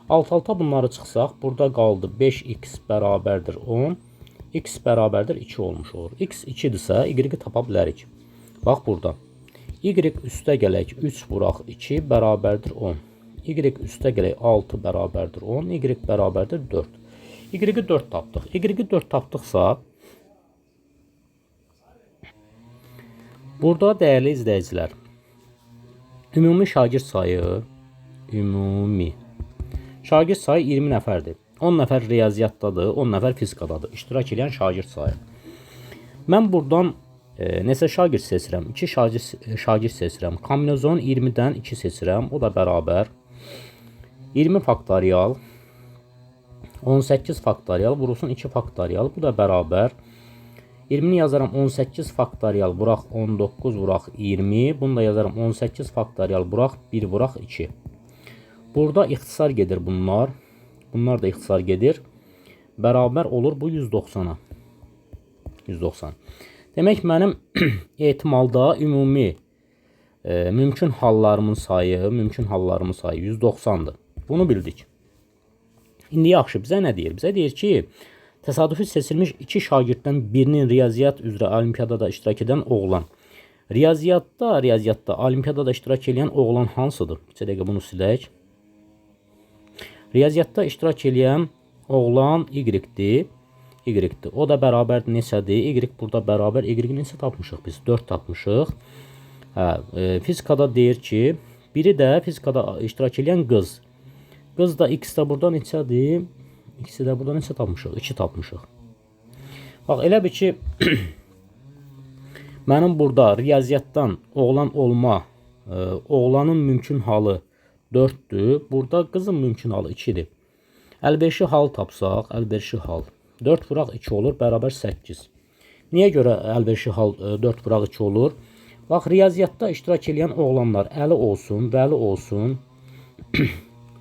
Alt-alta bunları çıxsaq, burada qaldı 5x bərabərdir 10, x bərabərdir 2 olmuş olur. X 2-dirsə, y-i tapa bilərik. Bax burada. Y üstə gələk 3 vuraq 2 bərabərdir 10. Y üstə gələk 6 bərabərdir 10. Y bərabərdir 4. Y-i 4 tapdıq. Y-i 4 tapdıqsa, burada dəyərli izləyicilər, ümumi şagird sayı 20 nəfərdir. 10 nəfər riyaziyyatdadır, 10 nəfər fizikadadır. İştirak edən şagird sayı. Mən buradan neçə şagird seçirəm? 2 şagird seçirəm. Kombinezon 20-dən 2 seçirəm. O da bərabər 20 faktorial 18 faktorial vurulsun 2 faktorial. Bu da bərabər 20'ni yazaram 18 faktorial vuraq 19 vuraq 20. Bunu da yazaram 18 faktorial vuraq 1 vuraq 2. Burada ixtisar gedir bunlar. Bunlar da ixtisar gedir. Bərabər olur bu 190'a. 190. Demək mənim ehtimalda ümumi mümkün hallarımın sayı 190'dır. Bunu bildik. İndi yaxşı, bizə nə deyir? Bizə deyir ki, təsadüfi seçilmiş 2 şagirddən birinin riyaziyyat üzrə olimpiyadada iştirak edən oğlan. Riyaziyyatda olimpiyadada iştirak edən oğlan hansıdır? Bir dəqiqə bunu silək. Riyaziyyatda iştirak edən oğlan y-dir. O da bərabərdir neçədir? Y burada bərabər. Y-i neçə tapmışıq biz? 4 tapmışıq. Fizikada deyir ki, biri də fizikada iştirak edən qız. Qız da x də burada neçədir? X də burada neçə tapmışıq? 2 tapmışıq. Bax, elə bir ki, mənim burada riyaziyyatdan oğlan olma, oğlanın mümkün halı 4'dür. Burada qızın mümkün halı 2'dir. Əlverişli hal tapsaq, əlverişli hal 4 vuraq 2 olur, bərabər 8. Niyə görə əlverişli hal 4 vuraq 2 olur? Bax, riyaziyyatda iştirak edən oğlanlar Əli olsun, Vəli olsun.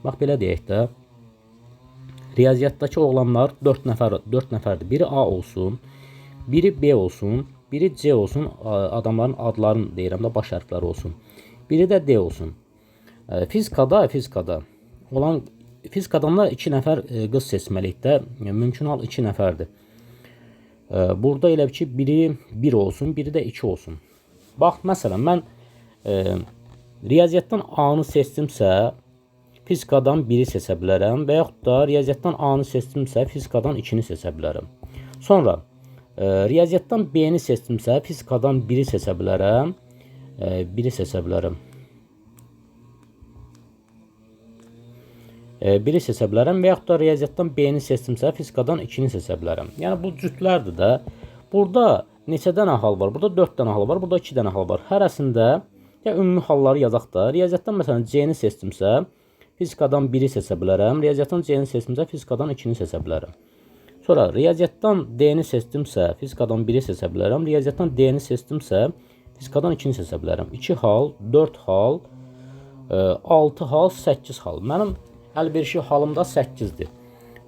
Bax, belə deyək də. Riyaziyyatdakı oğlanlar 4 nəfərdir. Biri A olsun, biri B olsun, biri C olsun. Adamların adlarını deyirəm də, baş hərfləri olsun. Biri də D olsun. Fizikada olan fizikadan da 2 nəfər qız seçməliyik də. Mümkün hal 2 nəfərdir. Burada elə ki, biri 1 olsun, biri də 2 olsun. Bax, məsələn, mən riyaziyyatdan A-nı seçdimsə, fizikadan 1'i seçə bilərəm və yaxud da riyaziyyatdan A-nı seçdimsə, fizikadan 2'ni seçə bilərəm. Sonra riyaziyyatdan B-ni seçdimsə, fizikadan 1'i seçə bilərəm. 1'i seçə bilərəm. 1'i seçə bilərəm və yaxud da riyaziyyatdan B-ni seçdimsə, fizikadan 2'ni seçə bilərəm. Yəni bu cütlərdir də. Burada neçə dənə hal var? Burada 4 dənə hal var, burada 2 dənə hal var. Hərəsində ümumi halları yazaq da. Riyaziyyatdan məsələn C-ni seçdimsə, fizikadan 1'i seçə bilərəm. Riyaziyyatdan C-ni seçdimsə, fizikadan 2'ni seçə bilərəm. Sonra riyaziyyatdan D-ni seçdimsə, fizikadan 1'i seçə bilərəm. Riyaziyyatdan D-ni seçdimsə, fizikadan 2'ni seçə bilərəm. 2 hal, 4 hal, 6 hal, 8 hal. Mənim əlverişli halımda 8'dir.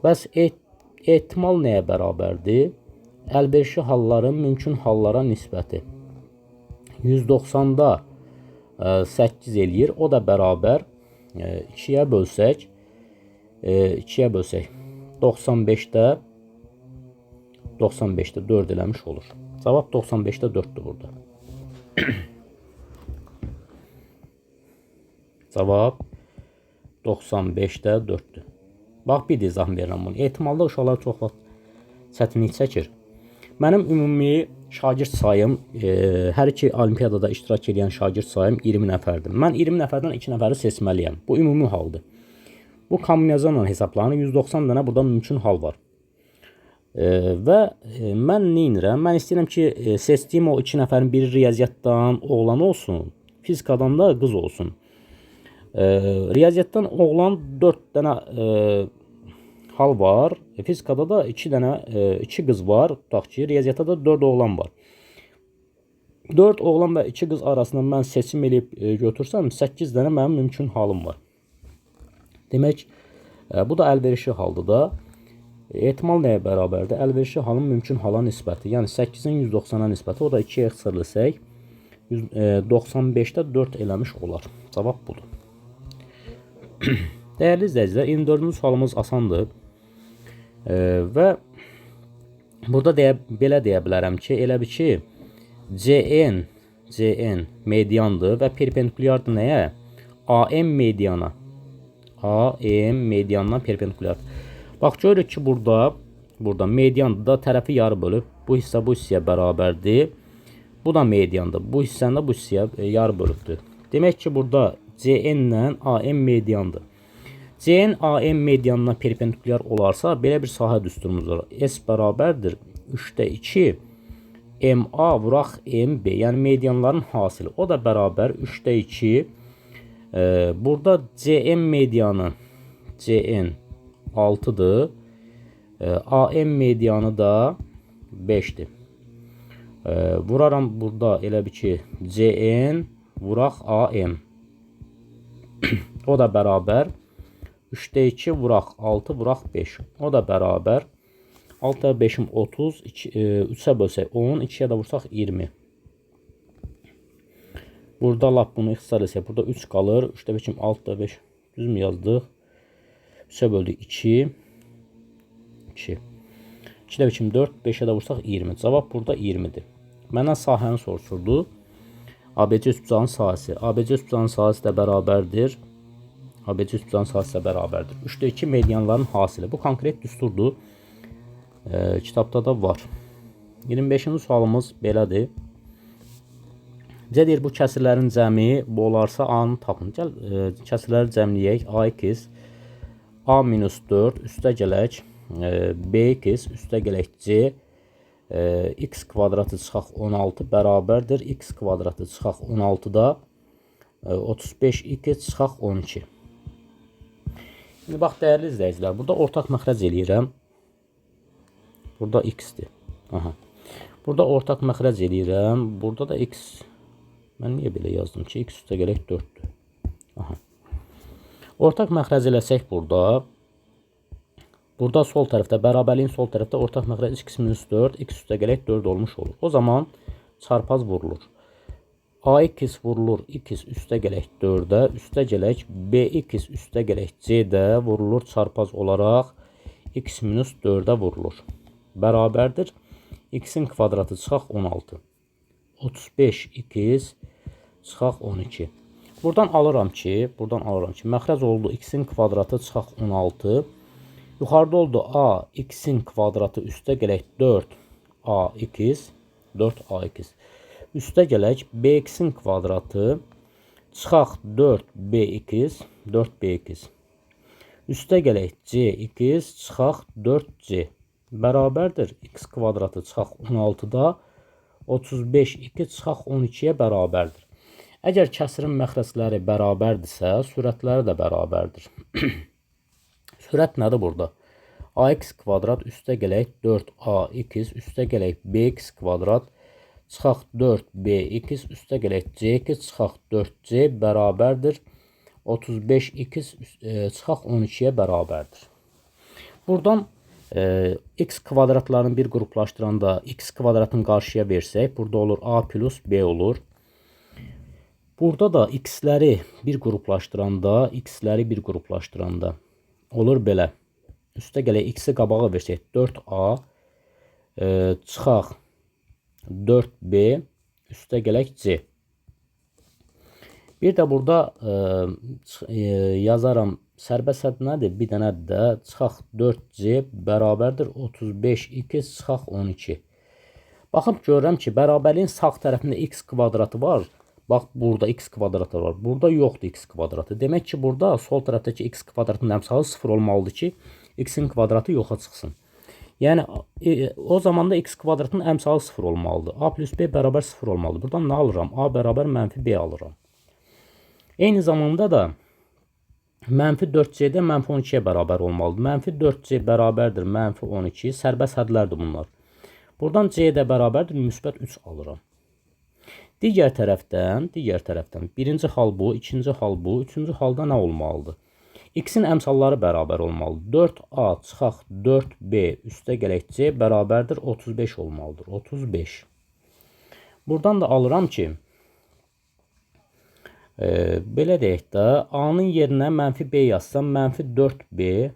Bəs ehtimal nəyə bərabərdir? Əlverişli halların mümkün hallara nisbəti. 190-da 8 eləyir. O da bərabər 2-yə bölsək 95-də 4 eləmiş olur. Cavab 95-də 4-dür burada. Cavab 95-də 4-dür. Bax, bir də izah verirəm bunu. Ehtimalda uşaqlar çox vaxt çətinlik çəkir. Mənim ümumi şagird sayım, hər iki olimpiyadada iştirak edən şagird sayım 20 nəfərdir. Mən 20 nəfərdən 2 nəfəri seçməliyəm. Bu ümumi haldır. Bu kombinasiyonla hesablanır. 190 dənə burada mümkün hal var. Və mən nə edirəm? Mən istəyirəm ki, seçdiyim o 2 nəfərin biri riyaziyyatdan oğlan olsun, fizikadan da qız olsun. Riyaziyyatdan oğlan 4 dənə hal var. Fizikada da 2 qız var. Tutaq ki, riyaziyyatda da 4 oğlan var. 4 oğlan və 2 qız arasında mən seçim edib götürsəm, 8 dənə mənim mümkün halım var. Demək, bu da əlverişli haldır da. Ehtimal nəyə bərabərdir? Əlverişli halın mümkün hala nisbəti. Yəni 8-in 190-a nisbəti. O da 2-yə ixtisarlasək 95-də 4 eləmiş olar. Cavab budur. Dəyərli izləyicilər, 24-cü sualımız asandır. Və burada belə deyə bilərəm ki, elə bir ki, CN mediandır və perpendikulyardır nəyə? AM mediana. AM mediandan perpendikulyardır. Bax, görürük ki, burada mediandır da, tərəfi yarı bölüb. Bu hissə bu hissəyə bərabərdir. Bu da mediandır. Bu hissəni də bu hissəyə yarı bölübdür. Demək ki, burada CN ilə AM mediandır. CN AM medianına perpendikulyar olarsa, belə bir sahə düsturumuz var. S bərabərdir 3-də 2 MA vuraq MB, yəni medianların hasili. O da bərabər 3-də 2. Burada CN medianı CN 6'dır. AM medianı da 5'dir. Vuraram burada elə bir ki CN vuraq AM. O da bərabər 3'də 2 vuraq 6 vuraq 5. O da bərabər 6'da 5'im 30, 3'ə bölsək 10, 2'yə də vursaq 20. Burada lap bunu ixtisar etsək, burada 3 qalır. 3'də 5'im 6'da 5 düz mü yazdıq? 3'ə böldük 2. 2'də 5'im 4, 5'ə də vursaq 20. Cavab burada 20'dir. Məndən sahəni soruşurdu. ABC üçbucağın sahəsi. ABC üçbucağın sahəsi də bərabərdir. ABC üçbucağın sahəsi də bərabərdir. 3'də 2 medianların hasili. Bu konkret düsturdur. Kitabda da var. 25-ci sualımız belədir. Bizə deyir, bu kəsirlərin cəmi bu olarsa A-nı tapın. Gəl, kəsirləri cəmləyək. A2 A-4 üstə gələk B2 üstə gələk C x kvadratı çıxaq 16 bərabərdir. X kvadratı çıxaq 16-da 35x çıxaq 12. Şimdi bax, dəyərli izləyicilər, burada ortaq məxrəc eləyirəm. Burada x-dir. Burada ortaq məxrəc eləyirəm. Burada da x. Mən niyə belə yazdım ki, x üstə gələk 4-dür. Ortaq məxrəc eləsək burada sol tərəfdə, bərabərliyin sol tərəfdə ortaq məxrəc x-4, x üstə gələk 4 olmuş olur. O zaman çarpaz vurulur. A2 vurulur x üstə gələk 4-də, üstə gələk B2 üstə gələk C-də vurulur çarpaz olaraq x-4-də vurulur. Bərabərdir. X-in kvadratı çıxaq 16. 35x çıxaq 12. Buradan alıram ki, məxrəc oldu x-in kvadratı çıxaq 16. Yuxarıda oldu a x-in kvadratı üstə gələk 4ax. Üstə gələk bx-in kvadratı çıxaq 4bx. Üstə gələk cx çıxaq 4c. Bərabərdir. X kvadratı çıxaq 16-da 35x çıxaq 12-yə bərabərdir. Əgər kəsirin məxrəcləri bərabərdirsə, sürətləri də bərabərdir. Sürət nədir burada? Ax kvadrat üstə gələk 4ax üstə gələk bx kvadrat çıxaq 4bx üstə gələk cx çıxaq 4c bərabərdir. 35x çıxaq 12-yə bərabərdir. Buradan x kvadratlarını bir qruplaşdıranda x kvadratın qarşıya versək, burada olur a plus b olur. Burada da x-ləri bir qruplaşdıranda olur belə. Üstə gələk x-i qabağa versək 4a çıxaq 4b üstə gələk c. Bir də burada yazaram sərbəst hədd nədir? Bir dənə də çıxaq 4c bərabərdir 35 2 çıxaq 12. Baxıb görürəm ki, bərabərliyin sağ tərəfində x kvadratı var. Bax, burada x kvadratı var. Burada yoxdur x kvadratı. Demək ki, burada sol tərəfdəki x kvadratının əmsalı 0 olmalıdır ki, x-in kvadratı yoxa çıxsın. Yəni, o zaman da x kvadratının əmsalı 0 olmalıdır. A plus b bərabər 0 olmalıdır. Buradan nə alıram? A bərabər mənfi b alıram. Eyni zamanda da mənfi 4c-də mənfi 12-yə bərabər olmalıdır. Mənfi 4c bərabərdir mənfi 12. Sərbəst hədlərdir bunlar. Buradan c-də bərabərdir müsbət 3 alıram. Digər tərəfdən birinci hal bu, ikinci hal bu, üçüncü halda nə olmalıdır? X-in əmsalları bərabər olmalıdır. 4a çıxaq 4b üstə gələk c bərabərdir 35 olmalıdır. 35. Buradan da alıram ki, belə deyək də, a-nın yerinə mənfi b yazsam, mənfi 4b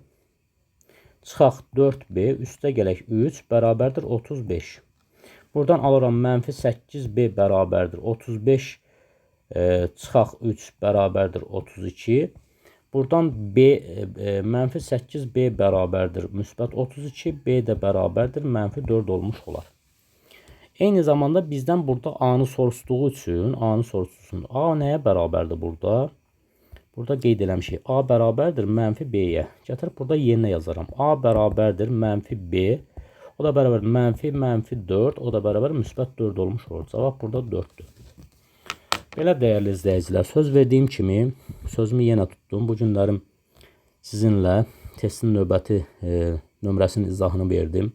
çıxaq 4b üstə gələk 3 bərabərdir 35. Buradan alıram mənfi 8b bərabərdir 35 çıxaq 3 bərabərdir 32. Buradan mənfi 8b bərabərdir müsbət 32, b də bərabərdir mənfi 4 olmuş olar. Eyni zamanda bizdən burada a-nı soruşduğu üçün, a nəyə bərabərdir burada? Burada qeyd eləmişik. A bərabərdir mənfi b-yə. Gətirib burada yerinə yazaram. A bərabərdir mənfi b. O da bərabər mənfi 4. O da bərabər müsbət 4 olmuş olur. Cavab burada 4'dür. Belə dəyərli izləyicilər, söz verdiyim kimi sözümü yenə tutdum. Bu günlərim sizinlə testin növbəti nömrəsinin izahını verdim.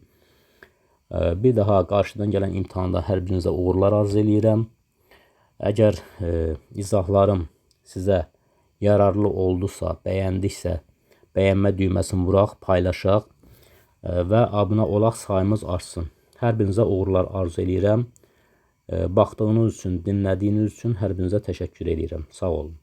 Bir daha qarşıdan gələn imtahanda hər birinizə uğurlar arzu eləyirəm. Əgər izahlarım sizə yararlı oldusa, bəyəndiksə, bəyənmə düyməsini vuraq, paylaşaq və abunə olaq, sayımız artsın. Hər birinizə uğurlar arzu eləyirəm. Baxdığınız üçün, dinlədiyiniz üçün hər birinizə təşəkkür edirəm. Sağ olun.